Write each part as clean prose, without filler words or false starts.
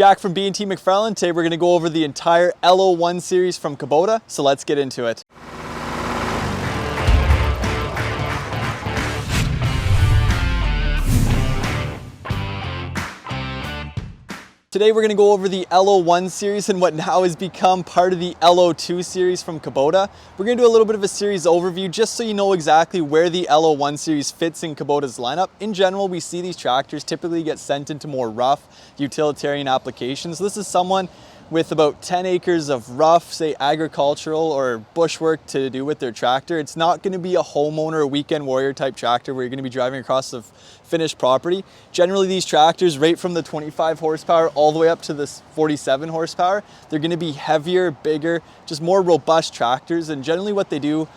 Jack from B&T MacFarlane. Today we're going to go over the entire L01 series from Kubota, so let's get into it. Today we're going to go over the L01 series and what now has become part of the L02 series from Kubota. We're going to do a little bit of a series overview just so you know exactly where the L01 series fits in Kubota's lineup. In general, we see these tractors typically get sent into more rough utilitarian applications. This is someone with about 10 acres of rough, say agricultural or bushwork to do with their tractor. It's not going to be a homeowner or weekend warrior type tractor where you're going to be driving across the finished property. Generally, these tractors, right from the 25 horsepower all the way up to the 47 horsepower, they're going to be heavier, bigger, just more robust tractors. And generally what they do,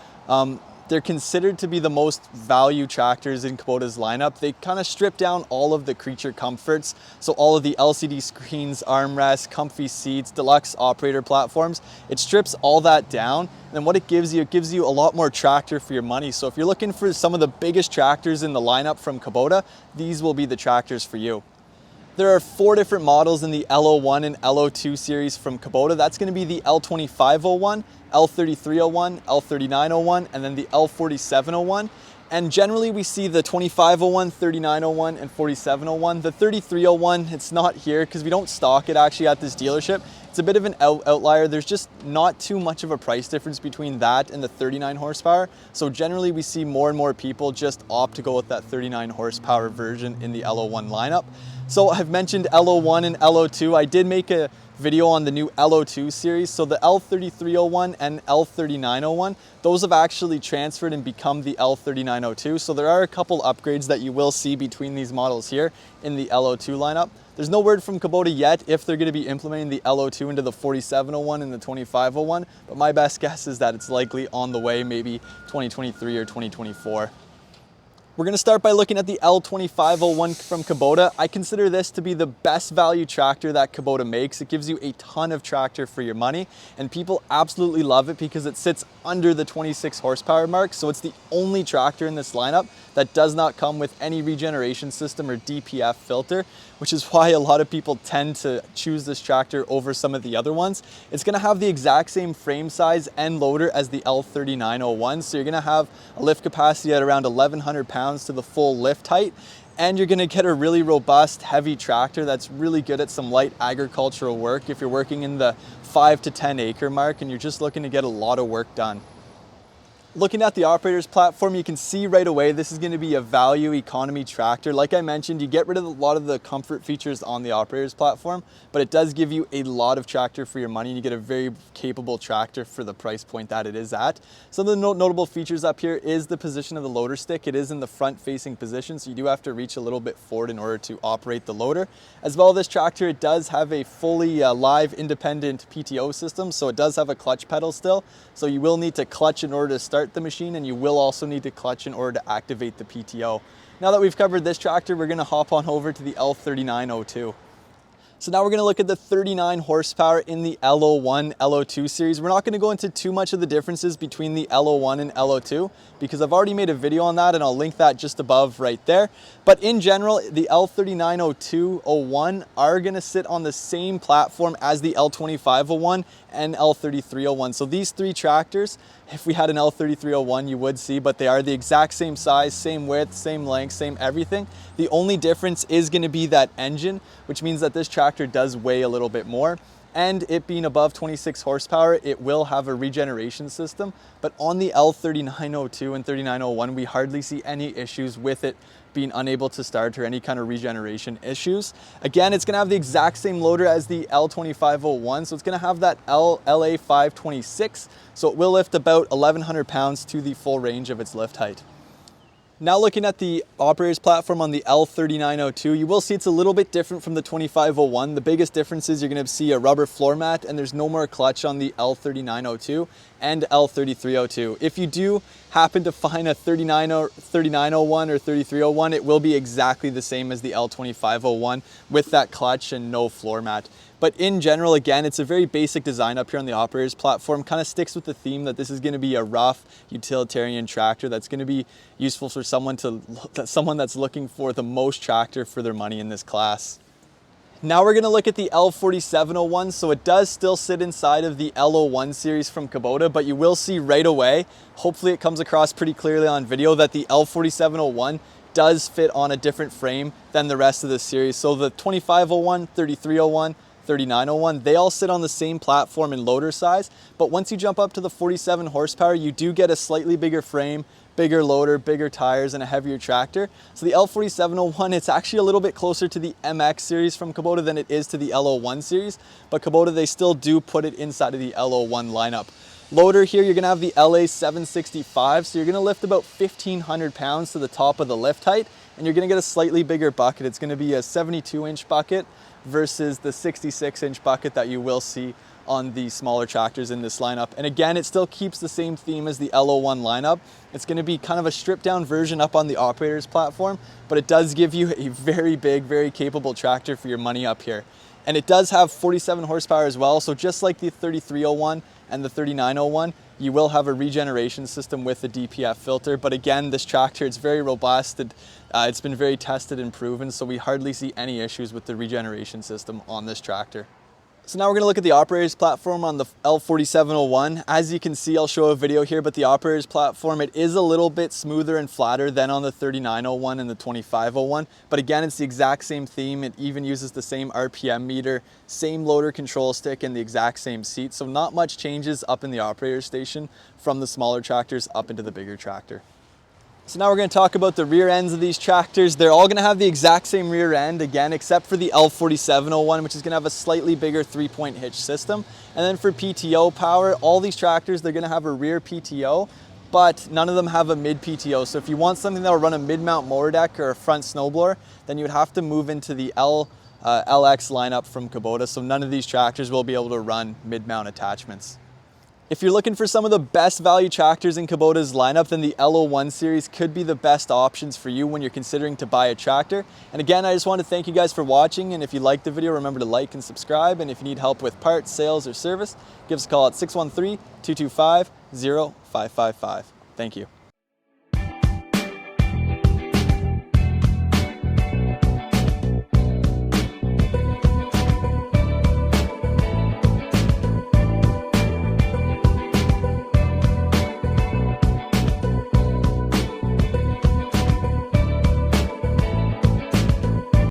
they're considered to be the most value tractors in Kubota's lineup. They kind of strip down all of the creature comforts. So all of the LCD screens, armrests, comfy seats, deluxe operator platforms. It strips all that down. And what it gives you a lot more tractor for your money. So if you're looking for some of the biggest tractors in the lineup from Kubota, these will be the tractors for you. There are 4 different models in the L01 and L02 series from Kubota. That's going to be the L2501, L3301, L3901, and then the L4701. And generally we see the 2501, 3901, and 4701. The 3301, it's not here because we don't stock it actually at this dealership. It's a bit of an outlier. There's just not too much of a price difference between that and the 39 horsepower. So generally we see more and more people just opt to go with that 39 horsepower version in the L01 lineup. So I've mentioned L01 and L02. I did make a video on the new L02 series. So the L3301 and L3901, those have actually transferred and become the L3902. So there are a couple upgrades that you will see between these models here in the L02 lineup. There's no word from Kubota yet if they're going to be implementing the L02 into the 4701 and the 2501, but my best guess is that it's likely on the way, maybe 2023 or 2024. We're going to start by looking at the L2501 from Kubota. I consider this to be the best value tractor that Kubota makes. It gives you a ton of tractor for your money, and people absolutely love it because it sits under the 26 horsepower mark. So it's the only tractor in this lineup that does not come with any regeneration system or DPF filter, which is why a lot of people tend to choose this tractor over some of the other ones. It's going to have the exact same frame size and loader as the L3901. So you're going to have a lift capacity at around 1,100 pounds to the full lift height, and you're going to get a really robust heavy tractor that's really good at some light agricultural work if you're working in the 5 to 10 acre mark and you're just looking to get a lot of work done. Looking at the operator's platform, you can see right away this is going to be a value economy tractor. Like I mentioned, you get rid of a lot of the comfort features on the operator's platform, but it does give you a lot of tractor for your money, and you get a very capable tractor for the price point that it is at. Some of the notable features up here is the position of the loader stick. It is in the front facing position, so you do have to reach a little bit forward in order to operate the loader. As well, this tractor, it does have a fully live independent PTO system, so it does have a clutch pedal still. So you will need to clutch in order to start the machine, and you will also need to clutch in order to activate the PTO. Now that we've covered this tractor, we're going to hop on over to the L3902. So now we're going to look at the 39 horsepower in the L01, L02 series. We're not going to go into too much of the differences between the L01 and L02 because I've already made a video on that, and I'll link that just above right there. But in general, the L390201 are going to sit on the same platform as the L2501 and L3301. So these 3 tractors, if we had an L3301, you would see, but they are the exact same size, same width, same length, same everything. The only difference is going to be that engine, which means that this tractor does weigh a little bit more. And it being above 26 horsepower, it will have a regeneration system. But on the L3902 and 3901, we hardly see any issues with it being unable to start or any kind of regeneration issues. Again, it's going to have the exact same loader as the L2501, so it's going to have that LA526, so it will lift about 1,100 pounds to the full range of its lift height. Now looking at the operator's platform on the L3902, you will see it's a little bit different from the 2501. The biggest difference is you're going to see a rubber floor mat, and there's no more clutch on the L3902 and L3302. If you do happen to find a 3901 or 3301, it will be exactly the same as the L2501 with that clutch and no floor mat. But in general, again, it's a very basic design up here on the operator's platform. Kind of sticks with the theme that this is going to be a rough utilitarian tractor that's going to be useful for someone that's looking for the most tractor for their money in this class. Now we're going to look at the L4701. So it does still sit inside of the L01 series from Kubota, but you will see right away, hopefully it comes across pretty clearly on video, that the L4701 does fit on a different frame than the rest of the series. So the 2501, 3301, 3901, they all sit on the same platform in loader size, but once you jump up to the 47 horsepower, you do get a slightly bigger frame, bigger loader, bigger tires, and a heavier tractor. So the L4701, it's actually a little bit closer to the MX series from Kubota than it is to the L01 series, but Kubota, they still do put it inside of the L01 lineup. Loader here, you're gonna have the LA765, so you're gonna lift about 1,500 pounds to the top of the lift height, and you're gonna get a slightly bigger bucket. It's gonna be a 72-inch bucket versus the 66-inch bucket that you will see on the smaller tractors in this lineup. And again, it still keeps the same theme as the L01 lineup. It's going to be kind of a stripped down version up on the operator's platform, but it does give you a very big, very capable tractor for your money up here. And it does have 47 horsepower as well. So just like the 3301 and the 3901, you will have a regeneration system with the DPF filter. But again, this tractor, it's very robust. It's been very tested and proven, so we hardly see any issues with the regeneration system on this tractor. So now we're going to look at the operator's platform on the L4701. As you can see, I'll show a video here, but the operator's platform, it is a little bit smoother and flatter than on the 3901 and the 2501. But again, it's the exact same theme. It even uses the same RPM meter, same loader control stick, and the exact same seat. So not much changes up in the operator station from the smaller tractors up into the bigger tractor. So now we're going to talk about the rear ends of these tractors. They're all going to have the exact same rear end again, except for the L4701, which is going to have a slightly bigger 3-point hitch system. And then for PTO power, all these tractors, they're going to have a rear PTO, but none of them have a mid PTO. So if you want something that will run a mid-mount mower deck or a front snowblower, then you would have to move into the LX lineup from Kubota. So none of these tractors will be able to run mid-mount attachments. If you're looking for some of the best value tractors in Kubota's lineup, then the L01 series could be the best options for you when you're considering to buy a tractor. And again, I just want to thank you guys for watching. And if you liked the video, remember to like and subscribe. And if you need help with parts, sales, or service, give us a call at 613-225-0555. Thank you.